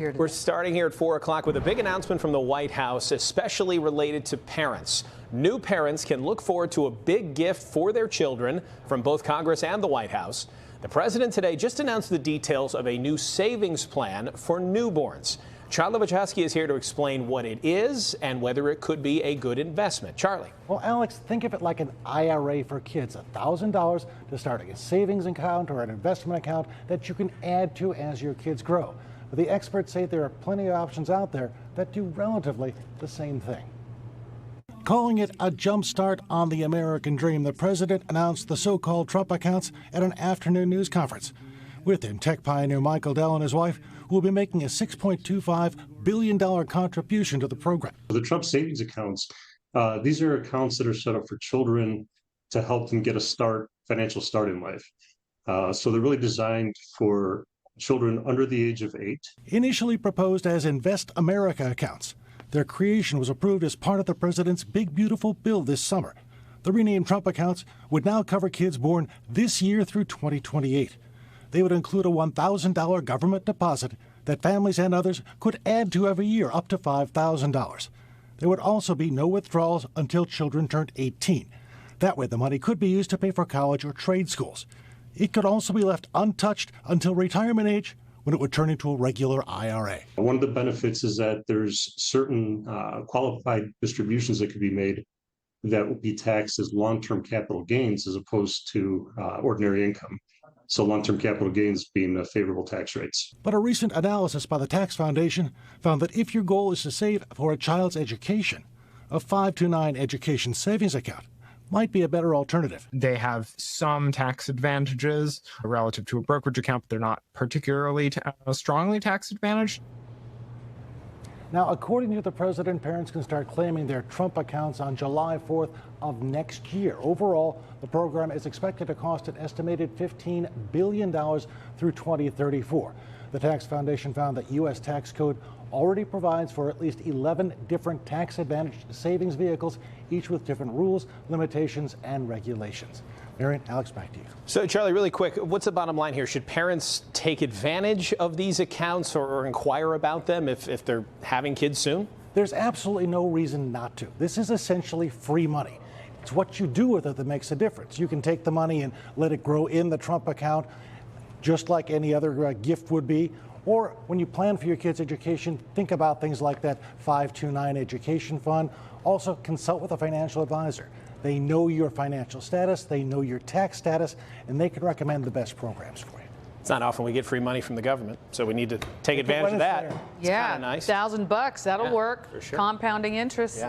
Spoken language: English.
We're starting here at 4 o'clock with a big announcement from the White House, especially related to parents. New parents can look forward to a big gift for their children from both Congress and the White House. The president today just announced the details of a new savings plan for newborns. Charlie Wachowski is here to explain what it is and whether it could be a good investment. Charlie. Well, Alex, think of it like an IRA for kids, $1,000 to start a savings account or an investment account that you can add to as your kids grow. But the experts say there are plenty of options out there that do relatively the same thing. Calling it a jumpstart on the American dream, the president announced the so-called Trump accounts at an afternoon news conference. With him, tech pioneer Michael Dell and his wife will be making a $6.25 billion contribution to the program. The Trump savings accounts, these are accounts that are set up for children to help them get a financial start in life. So they're really designed for children under the age of 8. Initially proposed as Invest America accounts, their creation was approved as part of the president's Big Beautiful Bill this summer. The renamed Trump accounts would now cover kids born this year through 2028. They would include a $1,000 government deposit that families and others could add to every year, up to $5,000. There would also be no withdrawals until children turned 18. That way, the money could be used to pay for college or trade schools. It could also be left untouched until retirement age, when it would turn into a regular IRA. One of the benefits is that there's certain qualified distributions that could be made that will be taxed as long-term capital gains as opposed to ordinary income. So long-term capital gains being favorable tax rates. But a recent analysis by the Tax Foundation found that if your goal is to save for a child's education, a 529 education savings account might be a better alternative. They have some tax advantages relative to a brokerage account, but they're not particularly strongly tax advantaged. Now, according to the president, parents can start claiming their Trump accounts on July 4th of next year. Overall, the program is expected to cost an estimated $15 billion through 2034. The Tax Foundation found that U.S. tax code already provides for at least 11 different tax-advantaged savings vehicles, each with different rules, limitations, and regulations. Marion, Alex, back to you. So, Charlie, really quick, what's the bottom line here? Should parents take advantage of these accounts or inquire about them if they're having kids soon? There's absolutely no reason not to. This is essentially free money. It's what you do with it that makes a difference. You can take the money and let it grow in the Trump account, just like any other gift would be. Or when you plan for your kids' education, think about things like that 529 education fund. Also, consult with a financial advisor. They know your financial status, they know your tax status, and they can recommend the best programs for you. It's not often we get free money from the government, so we need to take advantage of that. Yeah, nice. $1,000, that'll work. For sure. Compounding interest. Yeah.